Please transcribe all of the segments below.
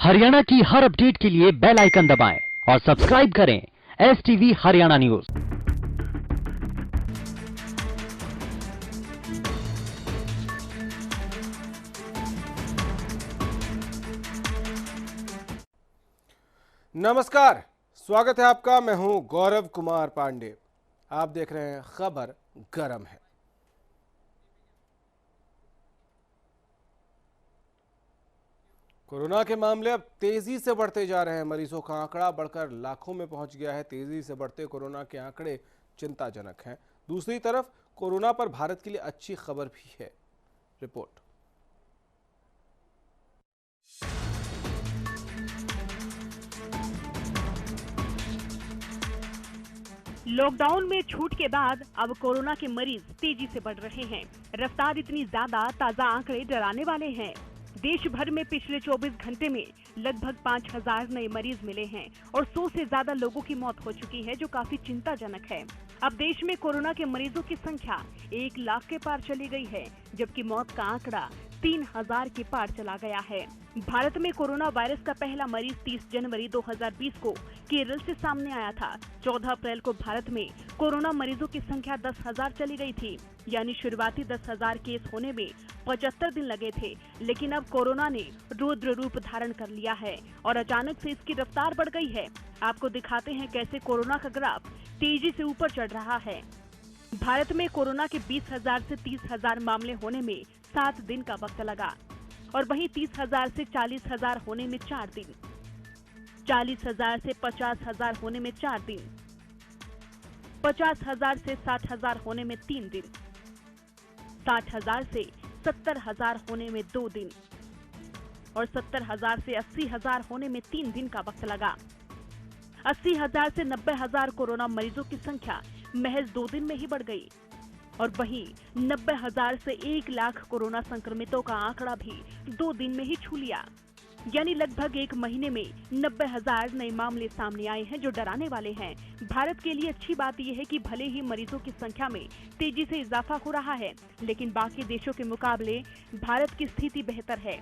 हरियाणा की हर अपडेट के लिए बेल आइकन दबाएं और सब्सक्राइब करें STV हरियाणा न्यूज। नमस्कार, स्वागत है आपका। मैं हूं गौरव कुमार पांडे। आप देख रहे हैं खबर गरम है। कोरोना के मामले अब तेजी से बढ़ते जा रहे हैं। मरीजों का आंकड़ा बढ़कर लाखों में पहुंच गया है। तेजी से बढ़ते कोरोना के आंकड़े चिंताजनक हैं। दूसरी तरफ कोरोना पर भारत के लिए अच्छी खबर भी है। रिपोर्ट। लॉकडाउन में छूट के बाद अब कोरोना के मरीज तेजी से बढ़ रहे हैं। रफ्तार इतनी ज्यादा, ताजा आंकड़े डराने वाले हैं। देश भर में पिछले 24 घंटे में लगभग 5000 नए मरीज मिले हैं और 100 से ज्यादा लोगों की मौत हो चुकी है, जो काफी चिंताजनक है। अब देश में कोरोना के मरीजों की संख्या 1 लाख के पार चली गई है, जबकि मौत का आंकड़ा 3000 के पार चला गया है। भारत में कोरोना वायरस का पहला मरीज 30 जनवरी 2020 को केरल से सामने आया था। 14 अप्रैल को भारत में कोरोना मरीजों की संख्या 10,000 चली गई थी, यानी शुरुआती 10,000 केस होने में 75 दिन लगे थे। लेकिन अब कोरोना ने रुद्र रूप धारण कर लिया है और अचानक से इसकी रफ्तार बढ़ गई है। आपको दिखाते हैं कैसे कोरोना का ग्राफ तेजी से ऊपर चढ़ रहा है। भारत में कोरोना के 20,000 से 30,000 मामले होने में 7 दिन का वक्त लगा और वहीं 30,000 से 40,000 होने में 4 दिन, 40,000 से 50,000 होने में 4 दिन, 50,000 से 60,000 होने में 3 दिन, 60,000 से 70,000 होने में 2 दिन और 70,000 से 80,000 होने में 3 दिन का वक्त लगा। 80,000 से 90,000 कोरोना मरीजों की संख्या महज 2 दिन में ही बढ़ गई और वहीं 90,000 से 1 लाख कोरोना संक्रमितों का आंकड़ा भी 2 दिन में ही छू लिया। यानी लगभग 1 महीने में 90,000 नए मामले सामने आए हैं, जो डराने वाले हैं। भारत के लिए अच्छी बात यह है कि भले ही मरीजों की संख्या में तेजी से इजाफा हो रहा है, लेकिन बाकी देशों के मुकाबले भारत की स्थिति बेहतर है।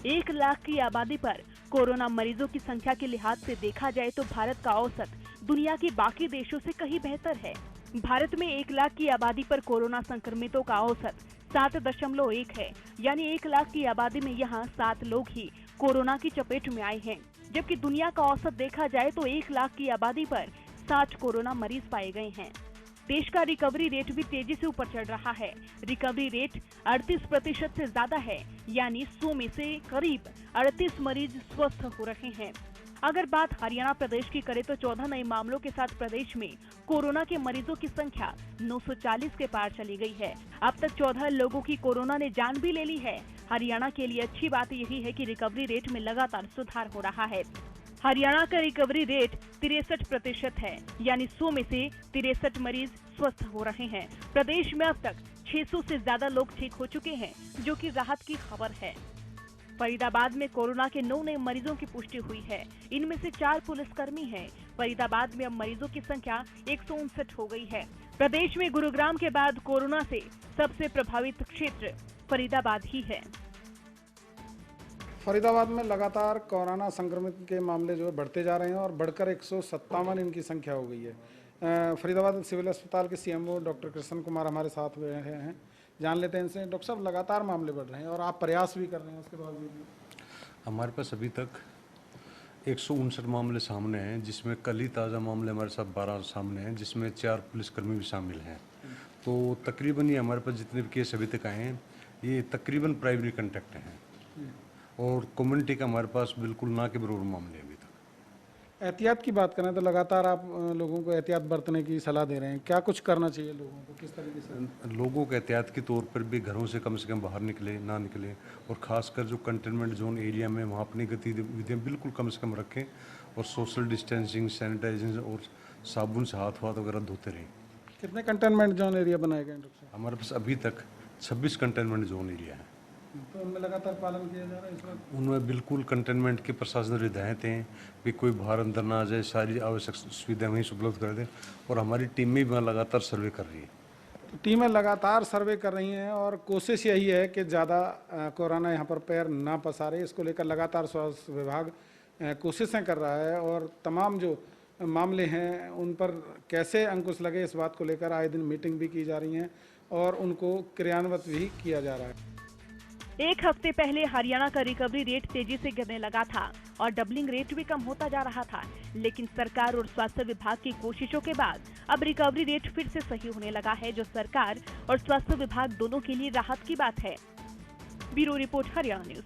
1 लाख की आबादी पर कोरोना मरीजों की संख्या के लिहाज से देखा जाए तो भारत का औसत दुनिया के बाकी देशों से कहीं बेहतर है। भारत में 1 लाख की आबादी पर कोरोना संक्रमितों का औसत 7.1 है, यानी 1 लाख की आबादी में यहाँ 7 लोग ही कोरोना की चपेट में आए हैं। जबकि दुनिया का औसत देखा जाए तो 1 लाख की आबादी पर 60 कोरोना मरीज पाए गए हैं। देश का रिकवरी रेट भी तेजी से ऊपर चढ़ रहा है। रिकवरी रेट 38% से ज्यादा है, यानी 100 में से करीब 38 मरीज स्वस्थ हो रहे हैं। अगर बात हरियाणा प्रदेश की करें तो 14 नए मामलों के साथ प्रदेश में कोरोना के मरीजों की संख्या 940 के पार चली गई है। अब तक 14 लोगों की कोरोना ने जान भी ले ली है। हरियाणा के लिए अच्छी बात यही है कि रिकवरी रेट में लगातार सुधार हो रहा है। हरियाणा का रिकवरी रेट 63% है, यानी 100 में से 63 मरीज स्वस्थ हो रहे हैं। प्रदेश में अब तक 600 से ज्यादा लोग ठीक हो चुके हैं, जो कि राहत की खबर है। फरीदाबाद में कोरोना के 9 नए मरीजों की पुष्टि हुई है। इनमें से 4 पुलिसकर्मी हैं। फरीदाबाद में अब मरीजों की संख्या 159 हो गई है। प्रदेश में गुरुग्राम के बाद कोरोना से सबसे प्रभावित क्षेत्र फरीदाबाद ही है। फरीदाबाद में लगातार कोरोना संक्रमित के मामले जो है बढ़ते जा रहे हैं और बढ़कर 157 इनकी संख्या हो गई है। फरीदाबाद सिविल अस्पताल के CMO डॉक्टर कृष्ण कुमार हमारे साथ हुए हैं। जान लेते हैं इनसे। डॉक्टर साहब, लगातार मामले बढ़ रहे हैं और आप प्रयास भी कर रहे हैं उसके बावजूद भी। हमारे पास अभी तक 159 मामले सामने हैं, जिसमें कल ही ताज़ा मामले हमारे साथ 12 सामने हैं, जिसमें 4 पुलिसकर्मी भी शामिल हैं। तो तकरीबन ये हमारे पास जितने भी केस अभी तक आए हैं, ये तकरीबन प्राइमरी कॉन्टैक्ट हैं और कम्युनिटी का हमारे पास बिल्कुल ना के बराबर मामले अभी तक। एहतियात की बात करें तो लगातार आप लोगों को एहतियात बरतने की सलाह दे रहे हैं। क्या कुछ करना चाहिए लोगों को, किस तरीके से? लोगों को एहतियात के तौर पर भी घरों से कम बाहर निकले ना निकले, और ख़ासकर जो कंटेनमेंट जोन एरिया में वहाँ अपनी गतिविधियाँ बिल्कुल कम से कम रखें और सोशल डिस्टेंसिंग, सैनिटाइजिंग और साबुन से हाथ वगैरह धोते रहें। कितने कंटेनमेंट जोन एरिया बनाए गए हैं डॉक्टर साहब? हमारे पास अभी तक 26 कंटेनमेंट जोन एरिया है। तो उनमें लगातार पालन किया जा रहा है इस वक्त? उनमें बिल्कुल कंटेनमेंट के प्रशासन हिदायतें हैं कि कोई बाहर अंदर ना आ जाए, सारी आवश्यक सुविधाएं वहीं से उपलब्ध कर दें और हमारी टीम भी वहाँ लगातार सर्वे कर रही है। टीमें लगातार सर्वे कर रही हैं और कोशिश यही है कि ज़्यादा कोरोना यहाँ पर पैर ना पसारे। इसको लेकर लगातार स्वास्थ्य विभाग कोशिशें कर रहा है और तमाम जो मामले हैं उन पर कैसे अंकुश लगे इस बात को लेकर आए दिन मीटिंग भी की जा रही हैं और उनको क्रियान्वित भी किया जा रहा है। एक हफ्ते पहले हरियाणा का रिकवरी रेट तेजी से गिरने लगा था और डबलिंग रेट भी कम होता जा रहा था, लेकिन सरकार और स्वास्थ्य विभाग की कोशिशों के बाद अब रिकवरी रेट फिर से सही होने लगा है, जो सरकार और स्वास्थ्य विभाग दोनों के लिए राहत की बात है। Bureau report, Haryana news.